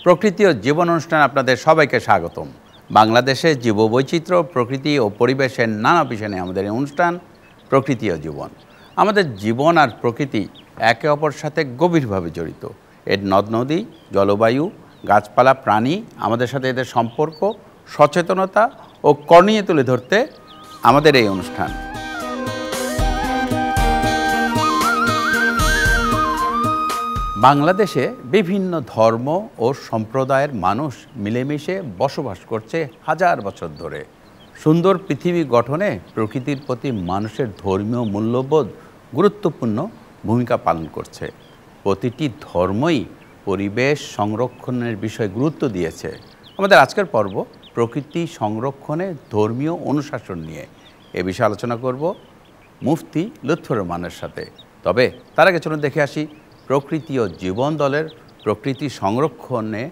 প্রকৃতি ও জীবন অনুষ্ঠান আপনাদের সবাইকে স্বাগতম। বাংলাদেশে জীববৈচিত্র্য, প্রকৃতি ও পরিবেশের নানা বিষয় নিয়ে আমাদের এই অনুষ্ঠান প্রকৃতি ও জীবন। আমাদের জীবন আর প্রকৃতি একে অপরের সাথে গভীরভাবে জড়িত। এর নদ নদী, জলবায়ু, গাছপালা, প্রাণী, আমাদের সাথে এদের সম্পর্ক, সচেতনতা ও করণীয় তুলে ধরতে আমাদের এই অনুষ্ঠান। বাংলাদেশে বিভিন্ন ধর্ম ও সম্প্রদায়ের মানুষ মিলেমিশে বসবাস করছে হাজার বছর ধরে। সুন্দর পৃথিবী গঠনে প্রকৃতির প্রতি মানুষের ধর্মীয় মূল্যবোধ গুরুত্বপূর্ণ ভূমিকা পালন করছে। প্রতিটি ধর্মই পরিবেশ সংরক্ষণের বিষয়ে গুরুত্ব দিয়েছে। আমাদের আজকের পর্ব প্রকৃতি সংরক্ষণে ধর্মীয় অনুশাসন নিয়ে। এ বিষয়ে আলোচনা করব মুফতি লুৎফর রহমানের সাথে। তবে তার আগে চলুন দেখে আসি প্রকৃতি ও জীবন দলের প্রকৃতি সংরক্ষণে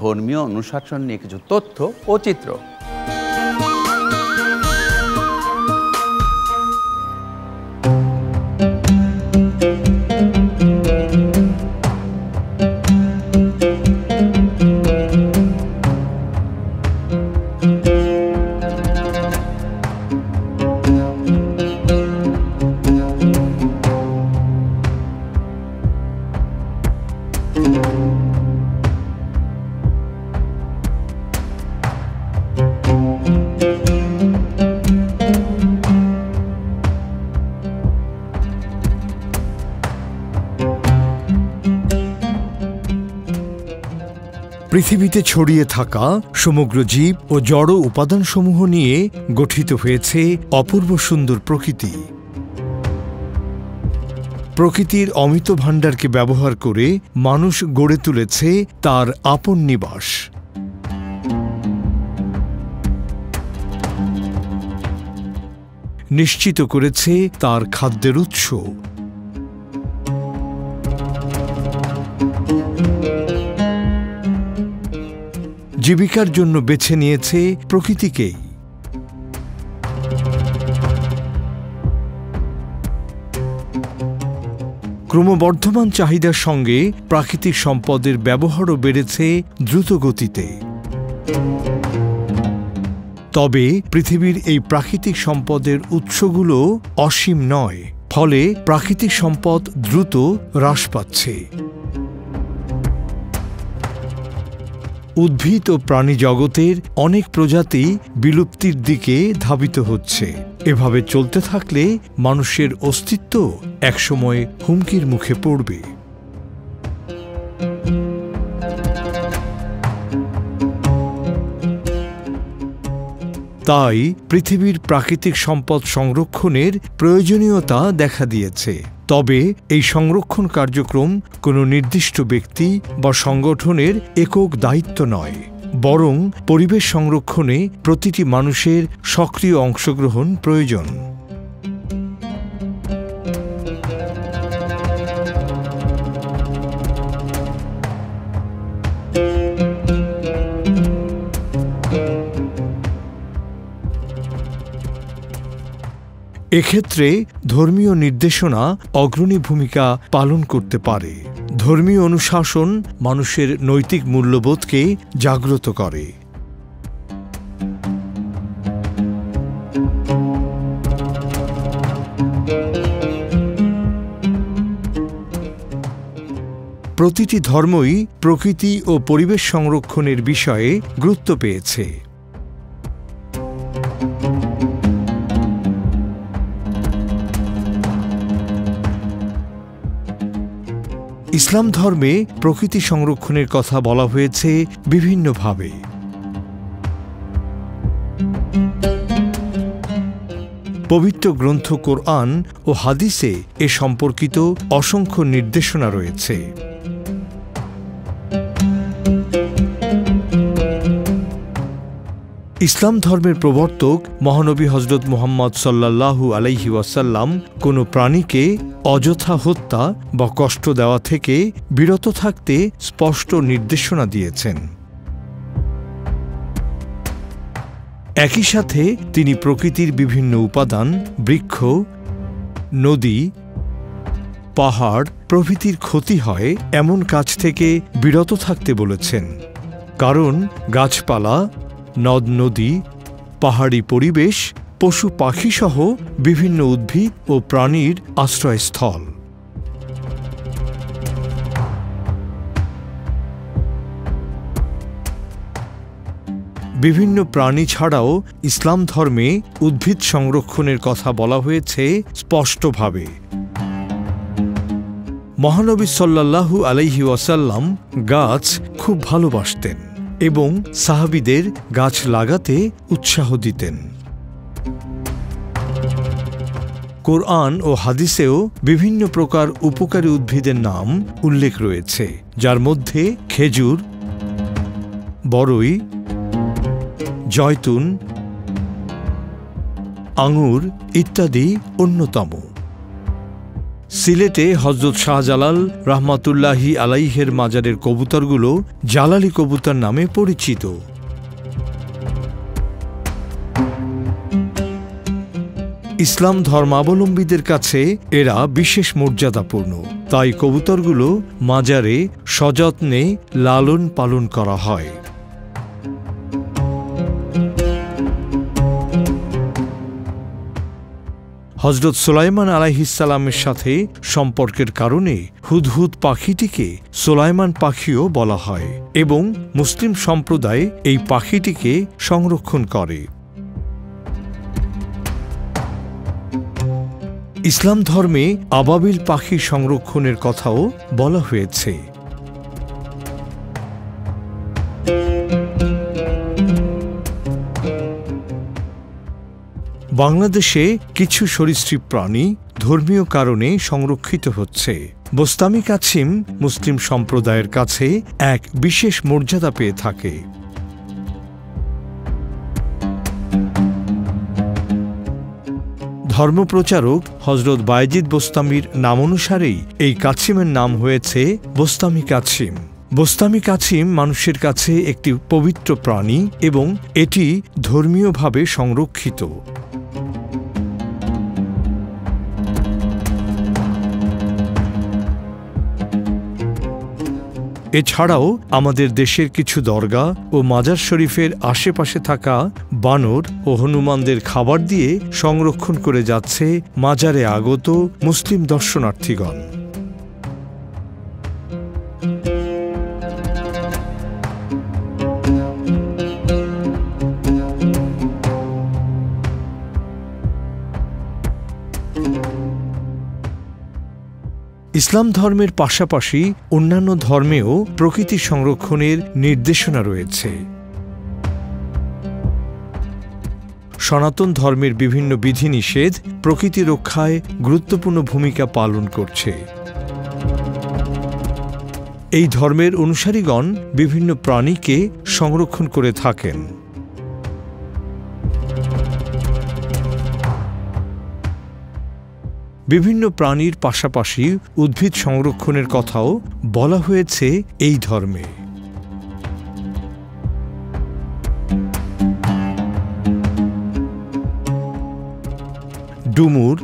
ধর্মীয় অনুশাসন নিয়ে কিছু তথ্য ও চিত্র। পৃথিবীতে ছড়িয়ে থাকা সমগ্র জীব ও জড় উপাদানসমূহ নিয়ে গঠিত হয়েছে অপূর্ব সুন্দর প্রকৃতি। প্রকৃতির অমিত ভাণ্ডারকে ব্যবহার করে মানুষ গড়ে তুলেছে তার আপন নিবাস। নিশ্চিত করেছে তার খাদ্যের উৎস। জীবিকার জন্য বেছে নিয়েছে প্রকৃতিকেই। ক্রমবর্ধমান চাহিদার সঙ্গে প্রাকৃতিক সম্পদের ব্যবহারও বেড়েছে দ্রুত গতিতে। তবে পৃথিবীর এই প্রাকৃতিক সম্পদের উৎসগুলো অসীম নয়, ফলে প্রাকৃতিক সম্পদ দ্রুত হ্রাস পাচ্ছে। উদ্ভিদ ও প্রাণী জগতের অনেক প্রজাতি বিলুপ্তির দিকে ধাবিত হচ্ছে। এভাবে চলতে থাকলে মানুষের অস্তিত্ব একসময় হুমকির মুখে পড়বে। তাই পৃথিবীর প্রাকৃতিক সম্পদ সংরক্ষণের প্রয়োজনীয়তা দেখা দিয়েছে। তবে এই সংরক্ষণ কার্যক্রম কোনো নির্দিষ্ট ব্যক্তি বা সংগঠনের একক দায়িত্ব নয়, বরং পরিবেশ সংরক্ষণে প্রতিটি মানুষের সক্রিয় অংশগ্রহণ প্রয়োজন। এক্ষেত্রে ধর্মীয় নির্দেশনা অগ্রণী ভূমিকা পালন করতে পারে। ধর্মীয় অনুশাসন মানুষের নৈতিক মূল্যবোধকে জাগ্রত করে। প্রতিটি ধর্মই প্রকৃতি ও পরিবেশ সংরক্ষণের বিষয়ে গুরুত্ব পেয়েছে। ইসলাম ধর্মে প্রকৃতি সংরক্ষণের কথা বলা হয়েছে বিভিন্নভাবে। পবিত্র গ্রন্থ কোরআন ও হাদিসে এ সম্পর্কিত অসংখ্য নির্দেশনা রয়েছে। ইসলাম ধর্মের প্রবর্তক মহানবী হযরত মুহাম্মদ সাল্লাল্লাহু আলাইহি ওয়াসাল্লাম কোনো প্রাণীকে অযথা হত্যা বা কষ্ট দেওয়া থেকে বিরত থাকতে স্পষ্ট নির্দেশনা দিয়েছেন। একই সাথে তিনি প্রকৃতির বিভিন্ন উপাদান, বৃক্ষ, নদী, পাহাড় প্রভৃতির ক্ষতি হয় এমন কাজ থেকে বিরত থাকতে বলেছেন। কারণ গাছপালা, নদ নদী, পাহাড়ি পরিবেশ, পশু পাখি সহ বিভিন্ন উদ্ভিদ ও প্রাণীর আশ্রয়স্থল। বিভিন্ন প্রাণী ছাড়াও ইসলাম ধর্মে উদ্ভিদ সংরক্ষণের কথা বলা হয়েছে স্পষ্টভাবে। মহানবী সাল্লাল্লাহু আলাইহি ওয়াসাল্লাম গাছ খুব ভালোবাসতেন এবং সাহাবীদের গাছ লাগাতে উৎসাহ দিতেন। কোরআন ও হাদিসেও বিভিন্ন প্রকার উপকারী উদ্ভিদের নাম উল্লেখ রয়েছে, যার মধ্যে খেজুর, বরই, জয়তুন, আঙুর ইত্যাদি অন্যতম। সিলেটে হযরত শাহজালাল রাহমাতুল্লাহি আলাইহের মাজারের কবুতরগুলো জালালি কবুতর নামে পরিচিত। ইসলাম ধর্মাবলম্বীদের কাছে এরা বিশেষ মর্যাদাপূর্ণ, তাই কবুতরগুলো মাজারে সযত্নে লালন পালন করা হয়। হযরত সুলাইমান আলাইহিসসালামের সাথে সম্পর্কের কারণে হুদহুদ পাখিটিকে সুলাইমান পাখিও বলা হয় এবং মুসলিম সম্প্রদায় এই পাখিটিকে সংরক্ষণ করে। ইসলাম ধর্মে আবাবিল পাখি সংরক্ষণের কথাও বলা হয়েছে। বাংলাদেশে কিছু সরীসৃপ প্রাণী ধর্মীয় কারণে সংরক্ষিত হচ্ছে। বোস্তামি কাছিম মুসলিম সম্প্রদায়ের কাছে এক বিশেষ মর্যাদা পেয়ে থাকে। ধর্মপ্রচারক হযরত বায়েজিদ বোস্তামির নামানুসারেই এই কাছিমের নাম হয়েছে বোস্তামি কাছিম। বোস্তামি কাছিম মানুষের কাছে একটি পবিত্র প্রাণী এবং এটি ধর্মীয়ভাবে সংরক্ষিত। এছাড়াও আমাদের দেশের কিছু দরগা ও মাজার শরীফের আশেপাশে থাকা বানর ও হনুমানদের খাবার দিয়ে সংরক্ষণ করে যাচ্ছে মাজারে আগত মুসলিম দর্শনার্থীগণ। ইসলাম ধর্মের পাশাপাশি অন্যান্য ধর্মেও প্রকৃতি সংরক্ষণের নির্দেশনা রয়েছে। সনাতন ধর্মের বিভিন্ন বিধিনিষেধ প্রকৃতি রক্ষায় গুরুত্বপূর্ণ ভূমিকা পালন করছে। এই ধর্মের অনুসারীগণ বিভিন্ন প্রাণীকে সংরক্ষণ করে থাকেন। বিভিন্ন প্রাণীর পাশাপাশি উদ্ভিদ সংরক্ষণের কথাও বলা হয়েছে এই ধর্মে। ডুমুর,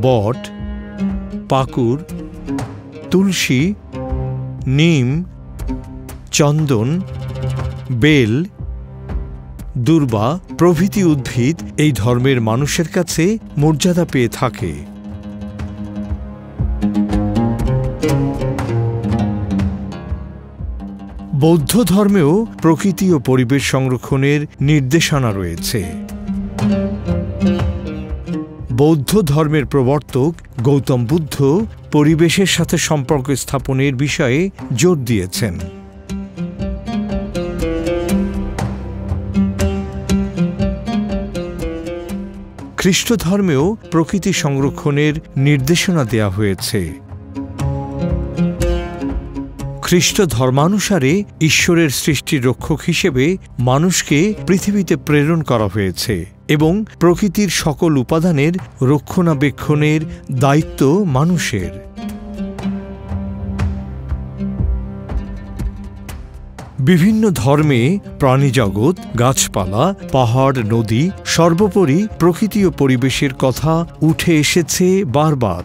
বট, পাকুর, তুলসী, নিম, চন্দন, বেল, দুর্বা প্রভৃতি উদ্ভিদ এই ধর্মের মানুষের কাছে মর্যাদা পেয়ে থাকে। বৌদ্ধ ধর্মেও প্রকৃতি ও পরিবেশ সংরক্ষণের নির্দেশনা রয়েছে। বৌদ্ধ ধর্মের প্রবর্তক গৌতম বুদ্ধ পরিবেশের সাথে সম্পর্ক স্থাপনের বিষয়ে জোর দিয়েছেন। খ্রিস্ট ধর্মেও প্রকৃতি সংরক্ষণের নির্দেশনা দেয়া হয়েছে। খ্রিস্ট ধর্মানুসারে ঈশ্বরের সৃষ্টির রক্ষক হিসেবে মানুষকে পৃথিবীতে প্রেরণ করা হয়েছে এবং প্রকৃতির সকল উপাদানের রক্ষণাবেক্ষণের দায়িত্ব মানুষের। বিভিন্ন ধর্মে প্রাণীজগৎ, গাছপালা, পাহাড়, নদী, সর্বোপরি প্রকৃতি ও পরিবেশের কথা উঠে এসেছে বারবার।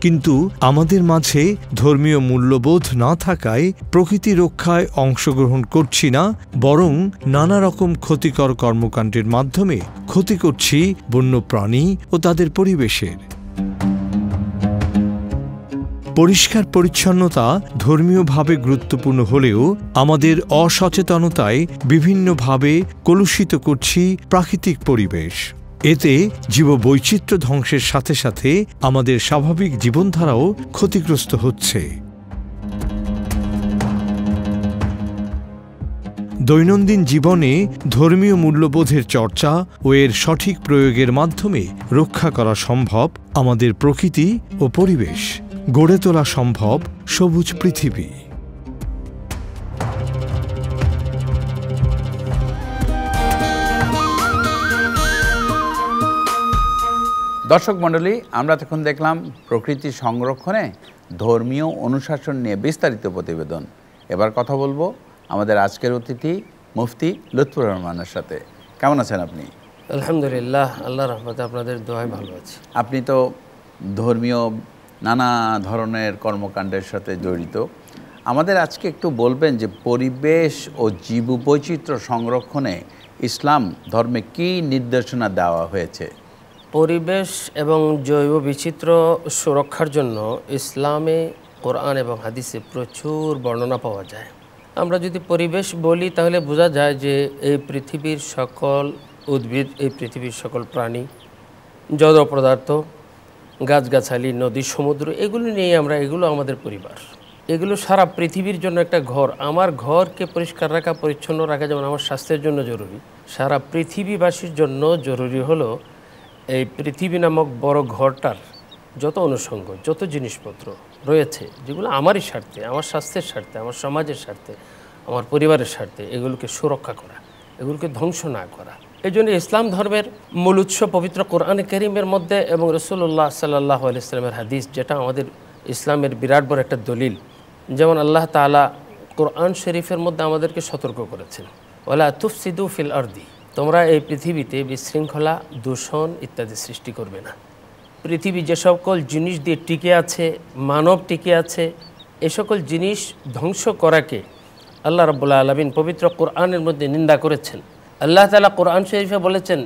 কিন্তু আমাদের মাঝে ধর্মীয় মূল্যবোধ না থাকায় প্রকৃতি রক্ষায় অংশগ্রহণ করছি না, বরং নানা রকম ক্ষতিকর কর্মকাণ্ডের মাধ্যমে ক্ষতি করছি বন্যপ্রাণী ও তাদের পরিবেশের। পরিষ্কার পরিচ্ছন্নতা ধর্মীয়ভাবে গুরুত্বপূর্ণ হলেও আমাদের অসচেতনতায় বিভিন্নভাবে কলুষিত করছি প্রাকৃতিক পরিবেশ। এতে জীববৈচিত্র্য ধ্বংসের সাথে সাথে আমাদের স্বাভাবিক জীবনধারাও ক্ষতিগ্রস্ত হচ্ছে। দৈনন্দিন জীবনে ধর্মীয় মূল্যবোধের চর্চা ও এর সঠিক প্রয়োগের মাধ্যমে রক্ষা করা সম্ভব আমাদের প্রকৃতি ও পরিবেশ, গড়ে তোলা সম্ভব সবুজ পৃথিবী। দর্শক মণ্ডলী, আমরা তখন দেখলাম প্রকৃতি সংরক্ষণে ধর্মীয় অনুশাসন নিয়ে বিস্তারিত প্রতিবেদন। এবার কথা বলবো আমাদের আজকের অতিথি মুফতি লুৎফর রহমানের সাথে। কেমন আছেন আপনি? আলহামদুলিল্লাহ, আল্লাহর রহমতে আপনাদের দোয়ায় ভালো আছি। আপনি তো ধর্মীয় নানা ধরনের কর্মকাণ্ডের সাথে জড়িত। আমাদের আজকে একটু বলবেন যে পরিবেশ ও জীববৈচিত্র্য সংরক্ষণে ইসলাম ধর্মে কী নির্দেশনা দেওয়া হয়েছে? পরিবেশ এবং জৈব বৈচিত্র্য সুরক্ষার জন্য ইসলামে, কোরআন এবং হাদিসে প্রচুর বর্ণনা পাওয়া যায়। আমরা যদি পরিবেশ বলি তাহলে বোঝা যায় যে এই পৃথিবীর সকল উদ্ভিদ, এই পৃথিবীর সকল প্রাণী, জড় পদার্থ, গাছগাছালি, নদী, সমুদ্র, এগুলো নিয়ে এগুলো আমাদের পরিবার। এগুলো সারা পৃথিবীর জন্য একটা ঘর। আমার ঘরকে পরিষ্কার রাখা, পরিচ্ছন্ন রাখা যেমন আমার স্বাস্থ্যের জন্য জরুরি, সারা পৃথিবীবাসীর জন্য জরুরি হলো এই পৃথিবী নামক বড় ঘরটার যত অনুষঙ্গ, যত জিনিসপত্র রয়েছে যেগুলো আমারই স্বার্থে, আমার স্বাস্থ্যের স্বার্থে, আমার সমাজের স্বার্থে, আমার পরিবারের স্বার্থে, এগুলোকে সুরক্ষা করা, এগুলোকে ধ্বংস না করা। এই জন্য ইসলাম ধর্মের মূল উৎস পবিত্র কোরআনে কারীমের মধ্যে এবং রাসূলুল্লাহ সাল্লাল্লাহু আলাইহি ওয়াসাল্লামের হাদিস, যেটা আমাদের ইসলামের বিরাট বড় একটা দলিল। যেমন আল্লাহ তাআলা কোরআন শরীফের মধ্যে আমাদেরকে সতর্ক করেছেন, ওয়ালা তুফসিদু ফিল আরদি, তোমরা এই পৃথিবীতে বিশৃঙ্খলা, দূষণ ইত্যাদি সৃষ্টি করবে না। পৃথিবী যে সকল জিনিস দিয়ে টিকে আছে, মানব টিকে আছে, এ সকল জিনিস ধ্বংস করাকে আল্লাহ রাব্বুল আলামিন পবিত্র কোরআনের মধ্যে নিন্দা করেছেন। আল্লাহ তাআলা কোরআন শরীফে বলেছেন,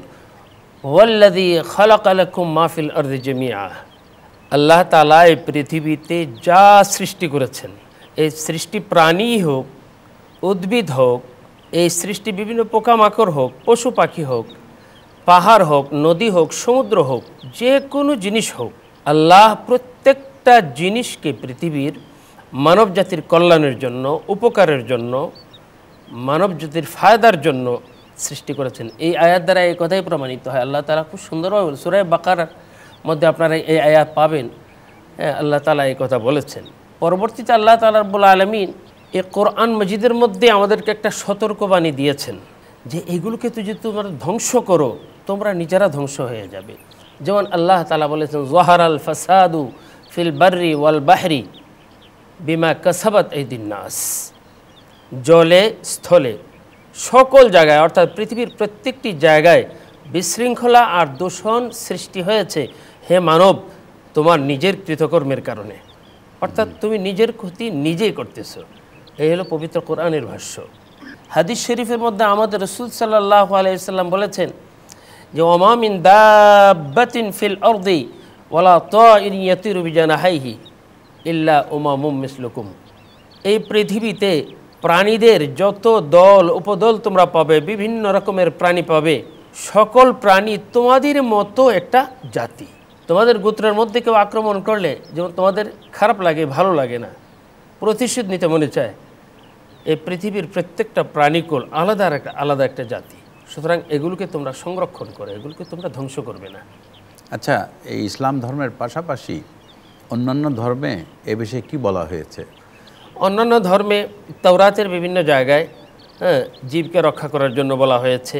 ওয়াল্লাযী খালাকা লাকুম মা ফিল আরদি জামিআ, আল্লাহ তাআলা এই পৃথিবীতে যা সৃষ্টি করেছেন, এই সৃষ্টি প্রাণী হোক, উদ্ভিদ হোক, এই সৃষ্টি বিভিন্ন পোকামাকড় হোক, পশু পাখি হোক, পাহাড় হোক, নদী হোক, সমুদ্র হোক, যে কোনো জিনিস হোক, আল্লাহ প্রত্যেকটা জিনিসকে পৃথিবীর মানব জাতির কল্যাণের জন্য, উপকারের জন্য, মানব জাতির ফায়দার জন্য সৃষ্টি করেছেন। এই আয়াত দ্বারা এই কথাই প্রমাণিত হয়। আল্লাহ তাআলা খুব সুন্দরভাবে সূরা বাকারার মধ্যে আপনারা এই আয়াত পাবেন, আল্লাহ তাআলা এই কথা বলেছেন। পরবর্তীতে আল্লাহ তাআলা রাব্বুল আলামিন এই কোরআন মজিদের মধ্যে আমাদেরকে একটা সতর্কবাণী দিয়েছেন যে এগুলোকে যদি তোমরা ধ্বংস করো, তোমরা নিজেরা ধ্বংস হয়ে যাবে। যেমন আল্লাহ তাআলা বলেছেন, যাহারাল ফাসাদু ফিল বাররি ওয়াল বাহরি বিমা কাসাবাত আইদিন নাস, জলে স্থলে সকল জায়গায়, অর্থাৎ পৃথিবীর প্রত্যেকটি জায়গায় বিশৃঙ্খলা আর দূষণ সৃষ্টি হয়েছে হে মানব তোমার নিজের কৃতকর্মের কারণে, অর্থাৎ তুমি নিজের ক্ষতি নিজেই করতেছো। এই হলো পবিত্র কোরআনের ভাষ্য। হাদিস শরীফের মধ্যে আমাদের রাসূল সাল্লাল্লাহু আলাইহি ওয়াসাল্লাম বলেছেন যে, ওমা মিন দাব্বাতিন ফিল আরদি ওয়ালা তাইরিন ইয়াতিরু বিজানাহাইহি ইল্লা উমামুম মিসলুকুম, এই পৃথিবীতে প্রাণীদের যত দল উপদল তোমরা পাবে, বিভিন্ন রকমের প্রাণী পাবে, সকল প্রাণী তোমাদের মতো একটা জাতি। তোমাদের গোত্রের মধ্যে কেউ আক্রমণ করলে যেমন তোমাদের খারাপ লাগে, ভালো লাগে না, প্রতিশোধ নিতে মনে চায়, এই পৃথিবীর প্রত্যেকটা প্রাণীকুল আলাদা একটা জাতি। সুতরাং এগুলোকে তোমরা সংরক্ষণ করো, এগুলোকে তোমরা ধ্বংস করবে না। আচ্ছা, এই ইসলাম ধর্মের পাশাপাশি অন্যান্য ধর্মে এ বিষয়ে কি বলা হয়েছে? অন্যান্য ধর্মে তাওরাতের বিভিন্ন জায়গায় জীবকে রক্ষা করার জন্য বলা হয়েছে,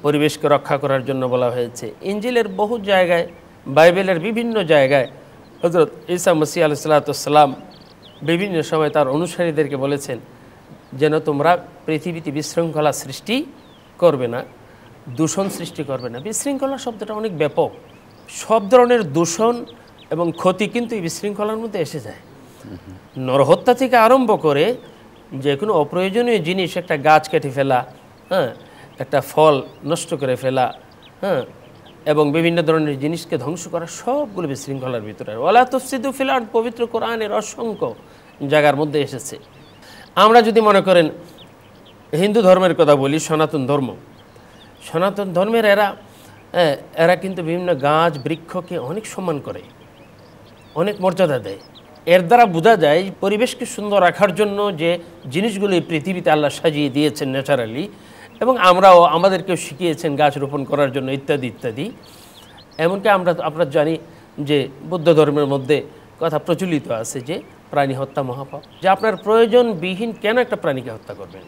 পরিবেশকে রক্ষা করার জন্য বলা হয়েছে। ইনজিলের বহু জায়গায়, বাইবেলের বিভিন্ন জায়গায় হযরত ঈসা মসীহ আলাইহিস সালাম বিভিন্ন সময় তার অনুসারীদেরকে বলেছেন যেন তোমরা পৃথিবীতে বিশৃঙ্খলা সৃষ্টি করবে না, দূষণ সৃষ্টি করবে না। বিশৃঙ্খলা শব্দটা অনেক ব্যাপক, সব ধরনের দূষণ এবং ক্ষতি কিন্তু এই বিশৃঙ্খলার মধ্যে এসে যায়। নরহত্যা থেকে আরম্ভ করে যে কোনো অপ্রয়োজনীয় জিনিস, একটা গাছ কেটে ফেলা, হ্যাঁ, একটা ফল নষ্ট করে ফেলা, হ্যাঁ, এবং বিভিন্ন ধরনের জিনিসকে ধ্বংস করা, সবগুলো বিশৃঙ্খলার ভিতরে। ওয়ালা তুফসিদু ফিল আরদ পবিত্র কোরআনের অসংখ্য জায়গার মধ্যে এসেছে। আমরা যদি মনে করেন হিন্দু ধর্মের কথা বলি, সনাতন ধর্মের এরা কিন্তু বিভিন্ন গাছ বৃক্ষকে অনেক সম্মান করে, অনেক মর্যাদা দেয়। এর দ্বারা বোঝা যায় পরিবেশকে সুন্দর রাখার জন্য যে জিনিসগুলো এই পৃথিবীতে আল্লাহ সাজিয়ে দিয়েছেন ন্যাচারালি, এবং আমরাও আমাদেরকেও শিখিয়েছেন গাছ রোপণ করার জন্য ইত্যাদি ইত্যাদি। এমনকি আমরা জানি যে বৌদ্ধ ধর্মের মধ্যে কথা প্রচলিত আছে যে প্রাণী হত্যা মহাপাপ, যে আপনার প্রয়োজনবিহীন কেন একটা প্রাণীকে হত্যা করবেন।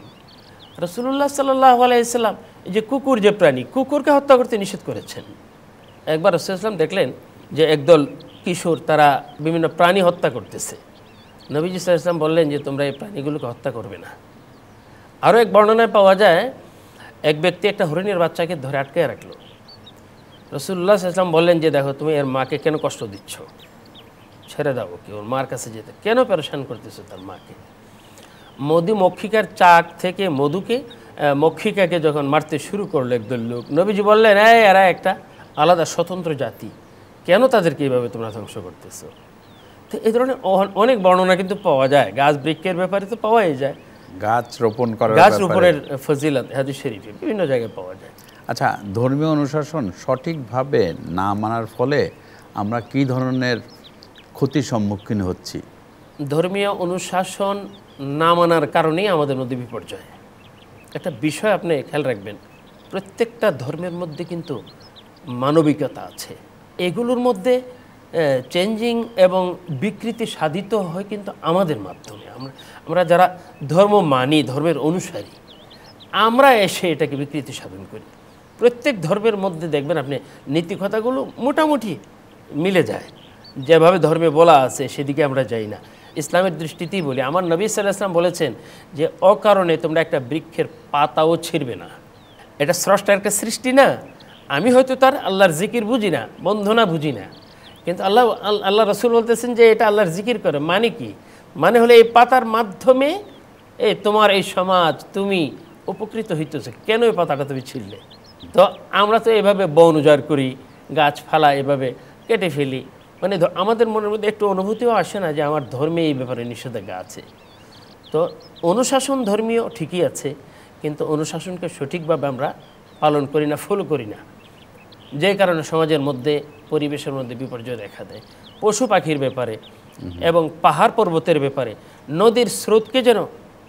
রাসূলুল্লাহ সাল্লাল্লাহু আলাইহি সাল্লাম এই যে কুকুর, যে প্রাণী, কুকুরকে হত্যা করতে নিষেধ করেছেন। একবার রাসূলুল্লাহ সাল্লাল্লাহু আলাইহি ওয়াসাল্লাম দেখলেন যে একদল কিশোর তারা বিভিন্ন প্রাণী হত্যা করতেছে। নবীজি সাল্লাল্লাহু আলাইহি ওয়াসাল্লাম বললেন যে তোমরা এই প্রাণীগুলোকে হত্যা করবে না। আরও এক বর্ণনায় পাওয়া যায় এক ব্যক্তি একটা হরিণের বাচ্চাকে ধরে আটকে রাখলো। রাসূলুল্লাহ সাল্লাল্লাহু আলাইহি ওয়াসাল্লাম বললেন যে দেখো, তুমি এর মাকে কেন কষ্ট দিচ্ছ, ছেড়ে দাও, কি ওর মার কাছে যেতে কেন পেরেশান করতেছো তার মাকে। মক্ষিকার চাক থেকে মক্ষিকাকে যখন মারতে শুরু করলো একদল লোক, নবীজি বললেন এরা একটা আলাদা স্বতন্ত্র জাতি, কেন তাদেরকে এইভাবে তোমরা ধ্বংস করতেছো। তো এই ধরনের অনেক বর্ণনা কিন্তু পাওয়া যায়, গাছ বৃক্ষের ব্যাপারে তো পাওয়াই যায়, গাছ রোপণের ফজিলত হাদিস শরীফে বিভিন্ন জায়গায় পাওয়া যায়। আচ্ছা, ধর্মীয় অনুশাসন সঠিকভাবে না মানার ফলে আমরা কি ধরনের ক্ষতির সম্মুখীন হচ্ছি? ধর্মীয় অনুশাসন না মানার কারণেই আমাদের মধ্যে বিপর্যয়। একটা বিষয় আপনি খেয়াল রাখবেন, প্রত্যেকটা ধর্মের মধ্যে কিন্তু মানবিকতা আছে। এগুলোর মধ্যে চেঞ্জিং এবং বিকৃতি সাধিত হয় কিন্তু আমাদের মাধ্যমে। আমরা যারা ধর্ম মানি, ধর্মের অনুসারী, আমরা এসে এটাকে বিকৃতি সাধন করি। প্রত্যেক ধর্মের মধ্যে দেখবেন আপনি নীতিকথাগুলো মোটামুটি মিলে যায়, যেভাবে ধর্মে বলা আছে সেদিকে আমরা যাই না। ইসলামের দৃষ্টিতেই বলি, আমার নবী সাল্লাল্লাহু আলাইহি ওয়াসাল্লাম বলেছেন যে অকারণে তোমরা একটা বৃক্ষের পাতাও ছিঁড়বে না। এটা স্রষ্টার একটা সৃষ্টি না। আমি হয়তো তার আল্লাহর জিকির বুঝি না, বন্ধনা বুঝি না, কিন্তু আল্লাহ রাসূল বলতেছেন যে এটা আল্লাহর জিকির করে। মানে কি? মানে হলো এই পাতার মাধ্যমে তোমার এই সমাজ, তুমি উপকৃত হইতেছে, কেন এই পাতাটা তুমি ছিঁড়লে? তো আমরা তো এভাবে বন উজাড় করি, গাছপালা এভাবে কেটে ফেলি, মানে আমাদের মনের মধ্যে একটু অনুভূতিও আসে না যে আমার ধর্মে এই ব্যাপারে নিষেধাজ্ঞা আছে। তো অনুশাসন ধর্মীয় ঠিকই আছে, কিন্তু অনুশাসনকে সঠিকভাবে আমরা পালন করি না, ফলো করি না, যে কারণে সমাজের মধ্যে, পরিবেশের মধ্যে বিপর্যয় দেখা দেয়। পশু পাখির ব্যাপারে এবং পাহাড় পর্বতের ব্যাপারে, নদীর স্রোতকে যেন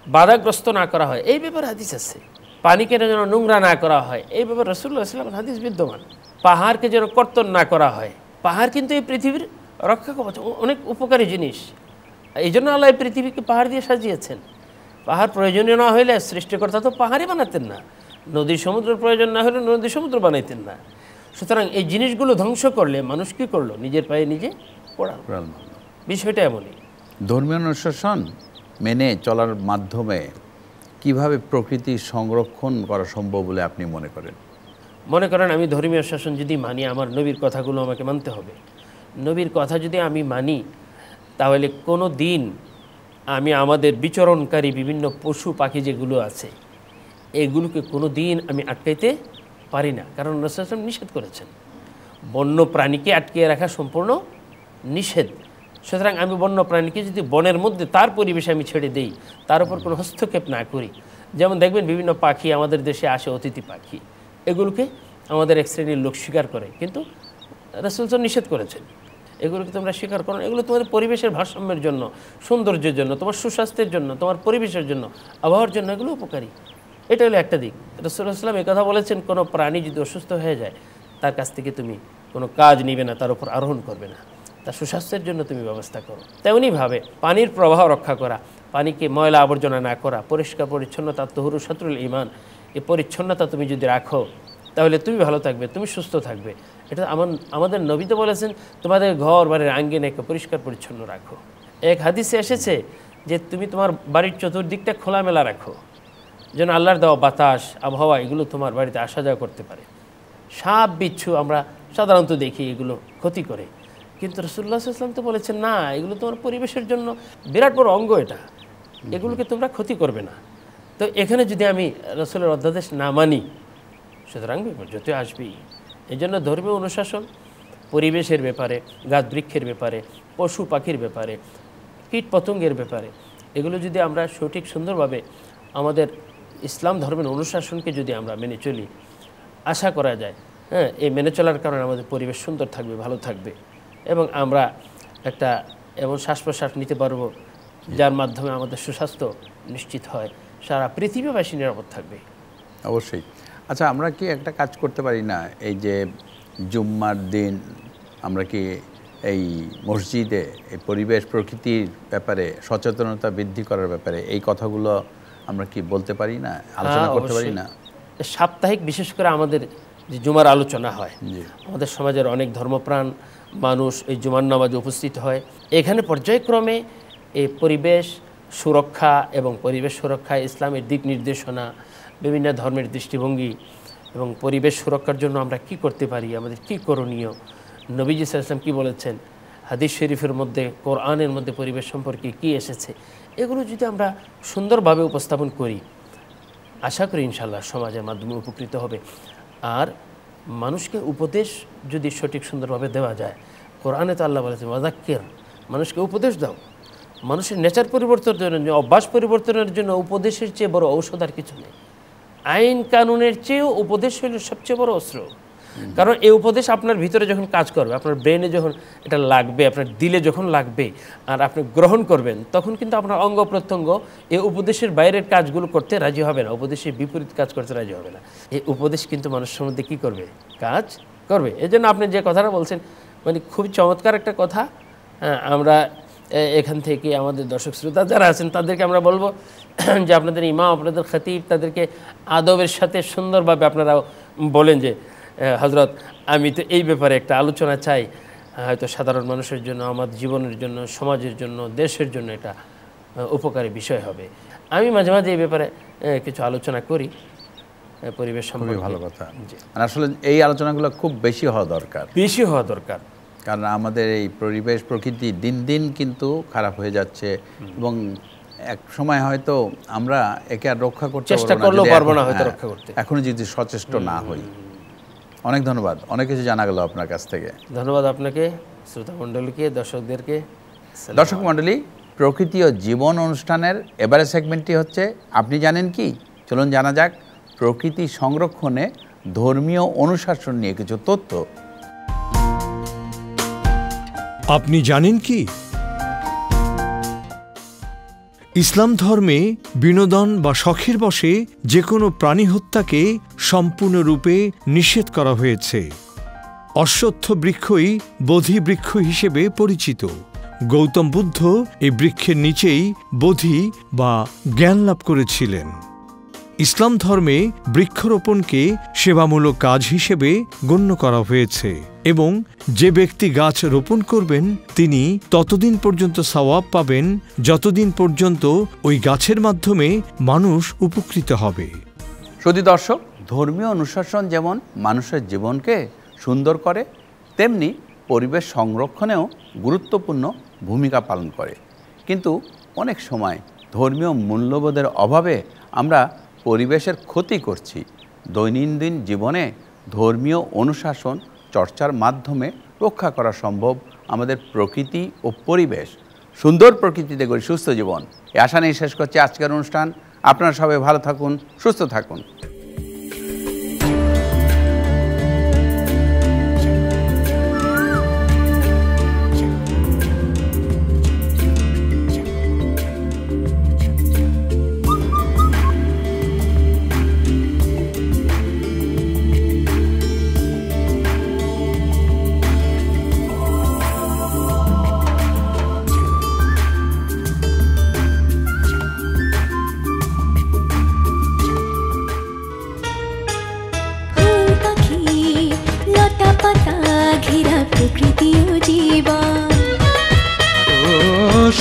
বাধাগ্রস্ত না করা হয় এই ব্যাপারে হাদিস আছে। পানিকে যেন নোংরা না করা হয় এই ব্যাপারে রাসূলুল্লাহ সাল্লাল্লাহু আলাইহি ওয়াসাল্লাম হাদিস বিদ্যমান। পাহাড়কে যেন কর্তন না করা হয়। পাহাড় কিন্তু এই পৃথিবীর রক্ষা কবচ, অনেক উপকারী জিনিস। এই জন্য আল্লাহ এই পৃথিবীকে পাহাড় দিয়ে সাজিয়েছেন। পাহাড় প্রয়োজনীয় না হইলে সৃষ্টিকর্তা তো পাহাড়ই বানাতেন না, নদী সমুদ্রের প্রয়োজন না হলে নদী সমুদ্র বানাইতেন না। সুতরাং এই জিনিসগুলো ধ্বংস করলে মানুষ কী করলো? নিজের পায়ে নিজে পড়াল। বিষয়টা এমনই। ধর্মীয় অনুশাসন মেনে চলার মাধ্যমে কিভাবে প্রকৃতি সংরক্ষণ করা সম্ভব বলে আপনি মনে করেন? মনে করেন আমি ধর্মীয় শাসন যদি মানি, আমার নবীর কথাগুলো আমাকে মানতে হবে। নবীর কথা যদি আমি মানি, তাহলে কোনো দিন আমি আমাদের বিচরণকারী বিভিন্ন পশু পাখি যেগুলো আছে এগুলোকে কোনো দিন আমি আটকাইতে পারি না, কারণ রাসূলুল্লাহ সাল্লাল্লাহু আলাইহি ওয়াসাল্লাম নিষেধ করেছেন। বন্য প্রাণীকে আটকিয়ে রাখা সম্পূর্ণ নিষেধ। সুতরাং আমি বন্য প্রাণীকে যদি বনের মধ্যে তার পরিবেশে আমি ছেড়ে দেই, তার উপর কোনো হস্তক্ষেপ না করি, যেমন দেখবেন বিভিন্ন পাখি আমাদের দেশে আসে, অতিথি পাখি, এগুলোকে আমাদের এক শ্রেণীর লোক শিকার করে, কিন্তু রাসূলুল্লাহ নিষেধ করেছেন এগুলোকে তোমরা শিকার করো। এগুলো তোমাদের পরিবেশের ভারসাম্যের জন্য, সৌন্দর্যের জন্য, তোমার সুস্বাস্থ্যের জন্য, তোমার পরিবেশের জন্য, আবহাওয়ার জন্য এগুলো উপকারী। এটা হলো একটা দিক। রাসূলুল্লাহ সাল্লাল্লাহু আলাইহি ওয়াসাল্লাম কথা বলেছেন, কোনো প্রাণী যদি অসুস্থ হয়ে যায় তার কাছ থেকে তুমি কোনো কাজ নিবে না, তার উপর আরোহণ করবে না, তার সুস্বাস্থ্যের জন্য তুমি ব্যবস্থা করো। তেমনিভাবে পানির প্রবাহ রক্ষা করা, পানিকে ময়লা আবর্জনা না করা, পরিষ্কার পরিচ্ছন্নতা তহুরু শাতরুল ঈমান, এই পরিচ্ছন্নতা তুমি যদি রাখো তাহলে তুমি ভালো থাকবে, তুমি সুস্থ থাকবে। এটা আমাদের নবী তো বলেছেন তোমাদের ঘর বাড়ির আঙ্গিনাকে পরিষ্কার পরিচ্ছন্ন রাখো। এক হাদিসে এসেছে যে তুমি তোমার বাড়ির চতুর্দিকটা খোলামেলা রাখো, যেন আল্লাহর দেওয়া বাতাস, আবহাওয়া এগুলো তোমার বাড়িতে আসা যাওয়া করতে পারে। সাপ বিচ্ছু আমরা সাধারণত দেখি এগুলো ক্ষতি করে, কিন্তু রাসূলুল্লাহ সাল্লাল্লাহু আলাইহি ওয়াসাল্লাম তো বলেছেন না, এগুলো তোমার পরিবেশের জন্য বিরাট বড় অঙ্গ, এটা এগুলোকে তোমরা ক্ষতি করবে না। তো এখানে যদি আমি রাসূলের অধ্যাদেশ না মানি, সুতরাং বিপর্যয় আসবেই। এই জন্য ধর্মীয় অনুশাসন পরিবেশের ব্যাপারে, গাছ বৃক্ষের ব্যাপারে, পশু পাখির ব্যাপারে, কীট পতঙ্গের ব্যাপারে, এগুলো যদি আমরা সঠিক সুন্দরভাবে আমাদের ইসলাম ধর্মের অনুশাসনকে যদি আমরা মেনে চলি, আশা করা যায় হ্যাঁ এই মেনে চলার কারণে আমাদের পরিবেশ সুন্দর থাকবে, ভালো থাকবে, এবং আমরা একটা এমন শ্বাস প্রশ্বাস নিতে পারবো যার মাধ্যমে আমাদের সুস্বাস্থ্য নিশ্চিত হয়, সারা পৃথিবীবাসী নিরাপদ থাকবে। অবশ্যই। আচ্ছা, আমরা কি একটা কাজ করতে পারি না, এই যে জুম্মার দিন আমরা কি এই মসজিদে এই পরিবেশ প্রকৃতির ব্যাপারে সচেতনতা বৃদ্ধি করার ব্যাপারে এই কথাগুলো আমরা কি বলতে পারি না, আলোচনা করতে পারি না? সাপ্তাহিক বিশেষ করে আমাদের যে জুমার আলোচনা হয়, আমাদের সমাজের অনেক ধর্মপ্রাণ মানুষ এই জুমার নামাজে উপস্থিত হয়। এখানে পর্যায়ক্রমে এই পরিবেশ সুরক্ষা এবং পরিবেশ সুরক্ষায় ইসলামের দিক নির্দেশনা, বিভিন্ন ধর্মের দৃষ্টিভঙ্গি এবং পরিবেশ সুরক্ষার জন্য আমরা কি করতে পারি, আমাদের কি করণীয়, নবীজি সাল্লাল্লাহু আলাইহি ওয়াসাল্লাম কি বলেছেন, হাদিস শরীফের মধ্যে, কোরআনের মধ্যে পরিবেশ সম্পর্কে কি এসেছে, এগুলো যদি আমরা সুন্দরভাবে উপস্থাপন করি, আশা করি ইনশাআল্লাহ সমাজের মাধ্যমে উপকৃত হবে। আর মানুষকে উপদেশ যদি সঠিক সুন্দরভাবে দেওয়া যায়, কোরআনে তো আল্লাহ বলেছেন ওয়াযাক্কির, মানুষকে উপদেশ দাও। মানুষের নেচার পরিবর্তনের জন্য, অভ্যাস পরিবর্তনের জন্য উপদেশের চেয়ে বড় ঔষধ আর কিছু নেই। আইন কানুনের চেয়েও উপদেশ হল সবচেয়ে বড় অস্ত্র। কারণ এই উপদেশ আপনার ভিতরে যখন কাজ করবে, আপনার ব্রেনে যখন এটা লাগবে, আপনার দিলে যখন লাগবে আর আপনি গ্রহণ করবেন, তখন কিন্তু আপনার অঙ্গ প্রত্যঙ্গ এই উপদেশের বাইরের কাজগুলো করতে রাজি হবে না, উপদেশের বিপরীত কাজ করতে রাজি হবে না। এই উপদেশ কিন্তু মানুষের মধ্যে কী করবে, কাজ করবে। এই জন্য আপনি যে কথাটা বলছেন মানে খুবই চমৎকার একটা কথা। আমরা এখান থেকে আমাদের দর্শক শ্রোতা যারা আছেন তাদেরকে আমরা বলবো যে আপনাদের ইমাম, আপনাদের খতিব, তাদেরকে আদবের সাথে সুন্দরভাবে আপনারা বলেন যে হযরত আমি তো এই ব্যাপারে একটা আলোচনা চাই, হয়তো সাধারণ মানুষের জন্য, আমার জীবনের জন্য, সমাজের জন্য, দেশের জন্য এটা উপকারী বিষয় হবে। আমি মাঝে মাঝে এই ব্যাপারে কিছু আলোচনা করি পরিবেশ সম্পর্কে। ভালো কথা। আসলে এই আলোচনাগুলো খুব বেশি হওয়া দরকার, কারণ আমাদের এই পরিবেশ প্রকৃতি দিন দিন কিন্তু খারাপ হয়ে যাচ্ছে এবং এক সময় হয়তো আমরা একে আর রক্ষা করতে পারবো না হয়তো রক্ষা করতে, এখনো যদি সচেষ্ট না হই। অনেক ধন্যবাদ, অনেক কিছু জানা গেল আপনার কাছ থেকে। ধন্যবাদ আপনাকে, শ্রোতা মণ্ডলীকে, দর্শকদেরকে। দর্শক মণ্ডলী, প্রকৃতি ও জীবন অনুষ্ঠানের এবারে সেগমেন্টটি হচ্ছে আপনি জানেন কি। চলুন জানা যাক প্রকৃতি সংরক্ষণে ধর্মীয় অনুশাসন নিয়ে কিছু তথ্য। আপনি জানেন কি? ইসলাম ধর্মে বিনোদন বা শখের বশে যে কোনো প্রাণী হত্যাকে সম্পূর্ণরূপে নিষেধ করা হয়েছে। অশ্বত্থ বৃক্ষই বোধি বৃক্ষ হিসেবে পরিচিত। গৌতম বুদ্ধ এই বৃক্ষের নিচেই বোধি বা জ্ঞান লাভ করেছিলেন। ইসলাম ধর্মে বৃক্ষরোপণকে সেবামূলক কাজ হিসেবে গণ্য করা হয়েছে এবং যে ব্যক্তি গাছ রোপণ করবেন তিনি ততদিন পর্যন্ত সওয়াব পাবেন যতদিন পর্যন্ত ওই গাছের মাধ্যমে মানুষ উপকৃত হবে। শুধু দর্শক, ধর্মীয় অনুশাসন যেমন মানুষের জীবনকে সুন্দর করে, তেমনি পরিবেশ সংরক্ষণেও গুরুত্বপূর্ণ ভূমিকা পালন করে। কিন্তু অনেক সময় ধর্মীয় মূল্যবোধের অভাবে আমরা পরিবেশের ক্ষতি করছি। দৈনন্দিন জীবনে ধর্মীয় অনুশাসন চর্চার মাধ্যমে রক্ষা করা সম্ভব আমাদের প্রকৃতি ও পরিবেশ। সুন্দর প্রকৃতিতে গড়ি সুস্থ জীবন, এই আশা নিয়ে শেষ করছি আজকের অনুষ্ঠান। আপনারা সবাই ভালো থাকুন, সুস্থ থাকুন।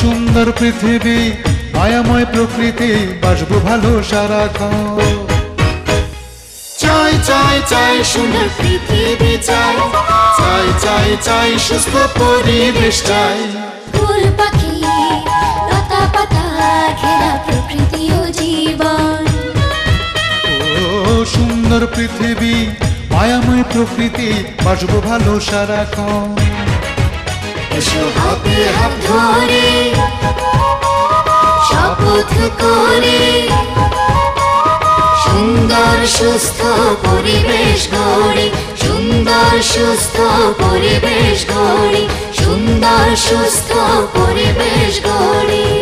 সুন্দর পৃথিবী, মায়াময় প্রকৃতি, বাসবো ভালো সারাক্ষণ। চাই চাই চাই সুন্দর পৃথিবী চাই, চাই চাই চাই সুস্থ পরিবেশ চাই। ফুল পাখি লতা পাতা ঘেরা প্রকৃতি ও জীবন। ও সুন্দর পৃথিবী, মায়াময় প্রকৃতি, বাসবো ভালো সারাক্ষণ। এসো হাতে হাত ধরে শপথ করে সুন্দর সুস্থ পরিবেশ গড়ি, সুন্দর সুস্থ পরিবেশ গড়ি, সুন্দর সুস্থ পরিবেশ গড়ি।